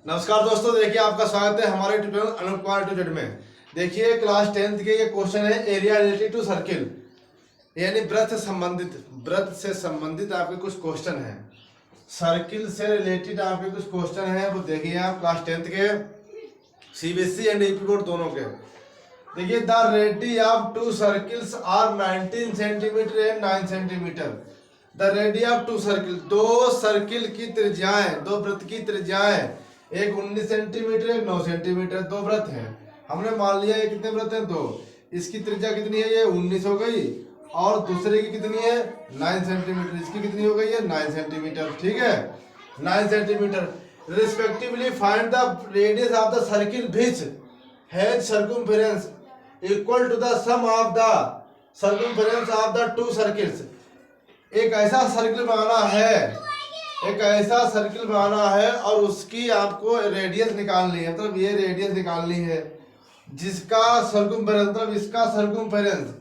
नमस्कार दोस्तों, देखिए आपका स्वागत है हमारे tutorial Anoop Kumar to Z में। देखिए क्लास 10th के ये क्वेश्चन है एरिया रिलेटेड टू सर्किल, यानी वृत्त से संबंधित आपके कुछ क्वेश्चन हैं। सर्किल से रिलेटेड आपके कुछ क्वेश्चन हैं, वो देखिए आप क्लास 10th के सीबीएसई एंड यूपी बोर्ड दोनों के। देखिए the radius of two circles are 19 centimetre and 9 centimetre. The radius of two circle, दो सर्किल की त्रिज्याएं, दो वृत्त की त्रिज्याएं, एक 19 सेंटीमीटर एक 9 सेंटीमीटर, दो वृत्त हैं। हमने मान लिया ये कितने वृत्त हैं? दो। इसकी त्रिज्या कितनी है? ये 19 हो गई, और दूसरे की कितनी है? 9 सेंटीमीटर। इसकी कितनी हो गई है? 9 सेंटीमीटर। ठीक है, 9 centimetre. Respectively find the radius of the circle which has circumference equal to the sum of the circumference of the two circles. एक ऐसा सर्किल बनाना है, एक ऐसा सर्किल बनाना है और उसकी आपको रेडियस निकालनी है, मतलब ये रेडियस निकालनी है जिसका सर्कमफेरेंस, मतलब इसका सर्कमफेरेंस।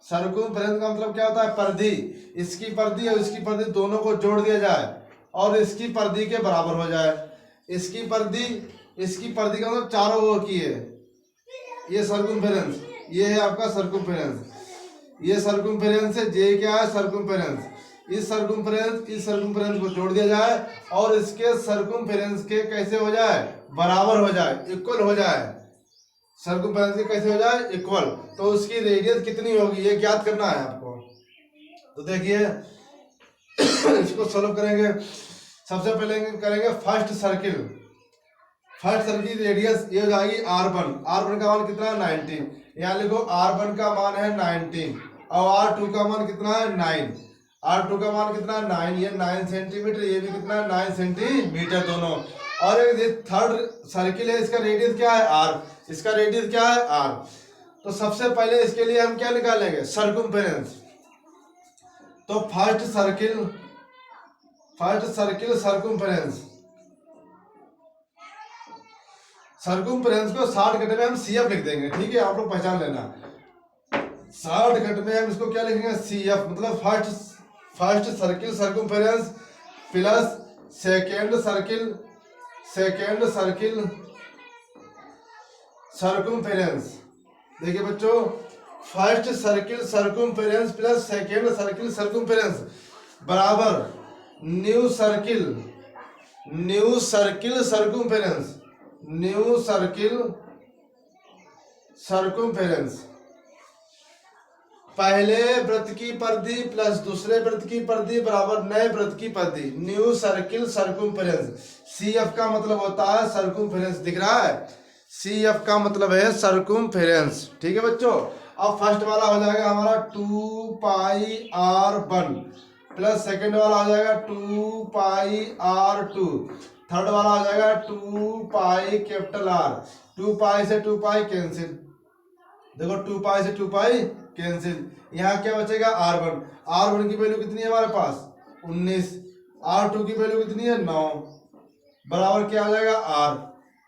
सर्कमफेरेंस का मतलब क्या होता है? परिधि। इसकी परिधि और इसकी परिधि दोनों को जोड़ दिया जाए और इसकी परिधि के बराबर हो जाए। इसकी परिधि का मतलब चारों ओर की है। ये सर्कमफेरेंस, ये है आपका सर्कमफेरेंस। ये सर्कमफेरेंस है, जे क्या है? सर्कमफेरेंस। इस सर्कमफेरेंस को जोड़ दिया जाए और इसके सर्कमफेरेंस के कैसे हो जाए? बराबर हो जाए, इक्वल हो जाए। सर्कमफेरेंस के कैसे हो जाए? इक्वल। तो उसकी रेडियस कितनी होगी ये ज्ञात करना है आपको। तो देखिए इसको सॉल्व करेंगे। सबसे पहले करेंगे फर्स्ट सर्किल रेडियस ये हो जाएगी R1। R1 का मान कितना है? 19। यहाँ लिखो R1 का मान है 19 और R2 का मान कितना है? 9। R2 का मान कितना है? 9। ये 9 सेंटीमीटर, ये भी कितना है? 9 सेंटीमीटर दोनों। और एक ये थर्ड सर्किल है, इसका रेडियस क्या है? R। इसका रेडियस क्या है? R। तो सबसे पहले इसके लिए हम क्या निकालेंगे? सर्कमफेरेंस। तो फर्स्ट सर्किल सर्कमफेरेंस को शॉर्टकट में हम CF लिख देंगे। ठीक है, आप लोग पहचान लेना। शॉर्टकट में हम इसको क्या लिखेंगे? CF, मतलब first circle circumference plus second circle circumference. देखिए बच्चों, first circle circumference plus second circle circumference बराबर न्यू सर्किल सर्कमफेरेंस। पहले वृत्त की परिधि प्लस दूसरे वृत्त की परिधि बराबर नए वृत्त की परिधि, न्यू सर्किल सर्कमफेरेंस। CF का मतलब होता है सर्कमफेरेंस। दिख रहा है? CF का मतलब है सर्कमफेरेंस। ठीक है बच्चों। अब फर्स्ट वाला हो जाएगा हमारा 2 पाई R1 प्लस सेकेंड वाला हो जाएगा 2 पाई R2, थर्ड वाला हो जाएगा 2 पाई कैपिटल R। 2 पाई से 2 पाई कैंसिल। देखो 2 पाई से 2 पाई कैंसिल। यहाँ क्या बचेगा? R1 की वैल्यू कितनी है हमारे पास? 19। R2 की वैल्यू कितनी है? 9। बराबर क्या आ जाएगा? R।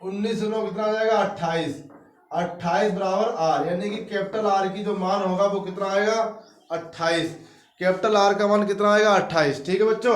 19 से 9 कितना आ जाएगा? 28। 28 बराबर R, यानी कि कैपिटल R की जो मान होगा वो कितना आएगा? 28। कैपिटल R का मान कितना आएगा? 28। ठीक है बच्चों,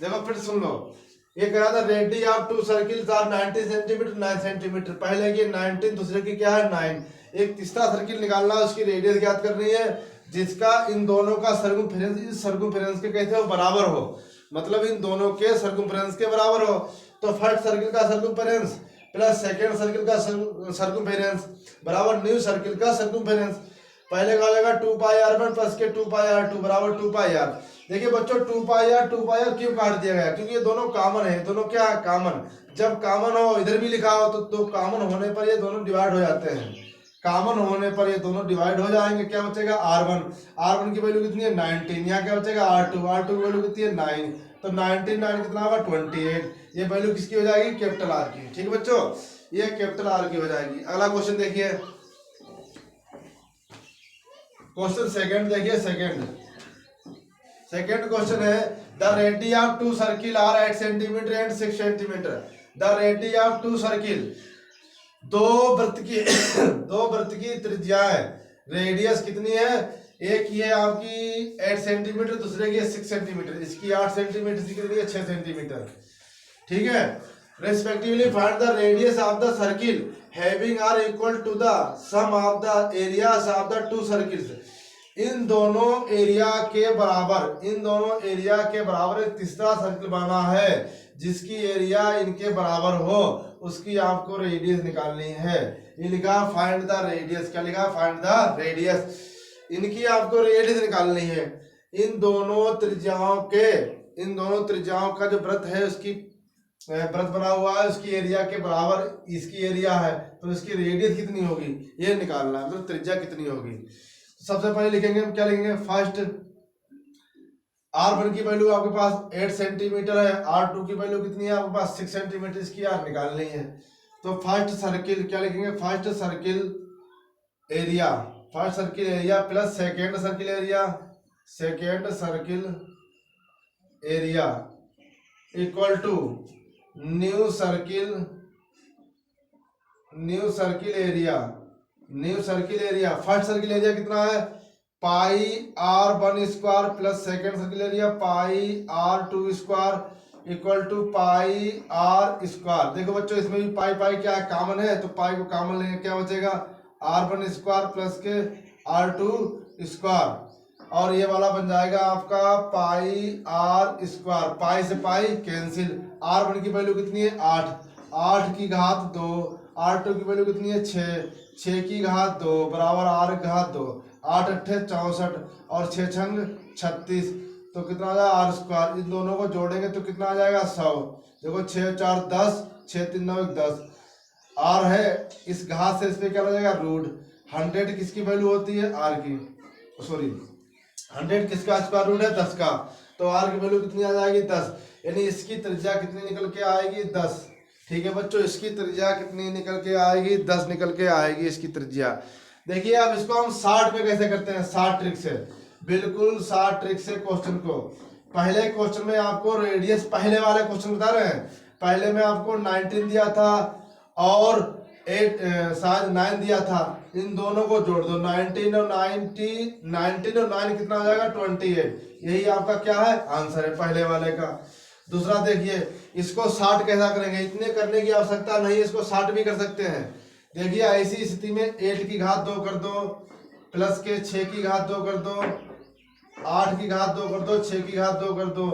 देखो फिर सुन लो। ये कह रहा था radius of two circles are 90 centimetre 9 centimetre. पहले की 19, दूसरे की क्या है? 9। एक तीसरा सर्किल निकालना है, उसकी रेडियस ज्ञात करनी है जिसका इन दोनों का सर्कमफेरेंस इस सर्कमफेरेंस के कैसे हो? बराबर हो, मतलब इन दोनों के सर्कमफेरेंस के बराबर हो। तो फर्स्ट सर्किल का सर्कमफेरेंस प्लस सेकेंड सर्किल का सर्कमफेरेंस बराबर न्यू सर्किल का सर्कमफेरेंस। पहले का हो जाएगा 2 पाई R1 प्लस के 2 पाई R2 बराबर 2 पाई R। देखिए बच्चों 2 पाई R क्यों काट दिया गया? क्योंकि ये दोनों कॉमन है। दोनों क्या है? कॉमन। जब कॉमन हो, इधर भी लिखा हो, तो कॉमन होने पर ये दोनों डिवाइड हो जाते हैं। कॉमन होने पर ये दोनों डिवाइड हो जाएंगे। क्या बचेगा? R1 की वैल्यू कितनी है? 19। यहाँ क्या बचेगा? R2 की वैल्यू कितनी है? 9। तो 19 9 कितना होगा? 28। ये वैल्यू किसकी हो जाएगी? कैपिटल R की। ठीक है बच्चों, ये कैपिटल R की हो जाएगी। अगला क्वेश्चन देखिए, क्वेश्चन सेकंड देखिए। सेकंड क्वेश्चन है the radius of two circle are 8 centimetre and 6 centimetre. The radius of two circle, दो वृत्त की त्रिज्याएं, रेडियस कितनी है? एक ये आपकी 8 सेंटीमीटर, दूसरे की 6 सेंटीमीटर। इसकी 8 सेंटीमीटर, इसकी कितनी है? 6 सेंटीमीटर। ठीक है, Respectively, find the radius of the circle having are equal to the sum of the areas of the two circles. इन दोनों एरिया के बराबर एक तीसरा सर्कल बना है जिसकी एरिया इनके बराबर हो, उसकी आपको रेडियस निकालनी है। ये लिखा फाइंड द रेडियस, क्या लिखा? Find the radius. इनकी आपको रेडियस निकालनी है। इन दोनों त्रिज्याओं का जो वृत्त है, उसकी वृत्त बना हुआ है, उसकी एरिया के बराबर इसकी एरिया है, तो इसकी रेडियस कितनी होगी ये निकालना है, मतलब त्रिज्या कितनी होगी। सबसे पहले लिखेंगे हम, क्या लिखेंगे? फर्स्ट R1 की वैल्यू आपके पास 8 सेंटीमीटर है, R2 की वैल्यू कितनी है आपके पास? 6 सेंटीमीटर, इसकी R निकालनी है। तो फर्स्ट सर्किल क्या लिखेंगे? First circle area plus second circle area equal to new circle area. First circle area कितना है? Pi R1 square plus second circle area pi R2 square equal to pi R square. देखो बच्चों, इसमें भी पाई क्या है? कॉमन है, तो पाई को कॉमन लेंगे, क्या बचेगा? R1 स्क्वायर प्लस के R2 स्क्वायर, और ये वाला बन जाएगा आपका पाई R स्क्वायर। पाई से पाई कैंसिल। R1 की वैल्यू कितनी है? 8 की घात 2, R2 की वैल्यू कितनी है? 6 की घात 2 बराबर R की घात 2। 8 अट्ठे 64 और 6 छंग 36, तो कितना आ जाएगा? R square. इन दोनों को जोड़ेंगे तो कितना आ जाएगा? 100। देखो 6 4 10, 6 3 9 10, R है, इस घात से इस पे क्या हो जाएगा? रूट। 100 किसकी वैल्यू होती है? R की, सॉरी 100 किसका स्क्वायर रूट है? 10 का, तो R की वैल्यू कितनी आ जाएगी? 10। यानी इसकी त्रिज्या कितनी निकल के आएगी? 10। ठीक है बच्चों, इसकी त्रिज्या कितनी निकल के आएगी? 10 निकल के आएगी इसकी त्रिज्या। देखिए अब इसको हम 60 पे कैसे करते हैं? 60 ट्रिक से, बिल्कुल 60 ट्रिक से क्वेश्चन को। पहले क्वेश्चन में आपको रेडियस, पहले वाले क्वेश्चन बता रहे हैं, पहले में आपको 19 दिया था और 9 दिया था। इन दोनों को जोड़ दो, 19 और 9 कितना आ जाएगा? 28। यही आपका क्या है? आंसर है पहले वाले का। दूसरा देखिए, इसको 60 कैसा करेंगे? इतने करने की आवश्यकता नहीं, इसको 60 भी कर सकते हैं। देखिए ऐसी स्थिति में 8 की घात 2 कर दो, प्लस के 6 की घात 2 कर दो, 8 की घात 2 कर दो, 6 की घात 2 कर दो।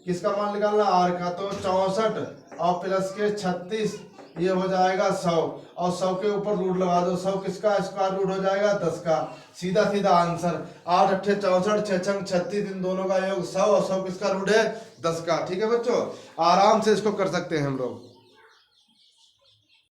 किसका मान निकालना? R का, तो 64 और प्लस के 36, ये हो जाएगा 100, और 100 के ऊपर रूट लगा दो। 100 किसका स्क्वायर रूट हो जाएगा? 10 का। सीधा आंसर 8 अट्ठे 64, 6 छंग 36, इन दोनों का योग 100, और 100 किसका रूट है? 10 का। ठीक है बच्चों, आराम से इसको कर सकते हैं हम लोग।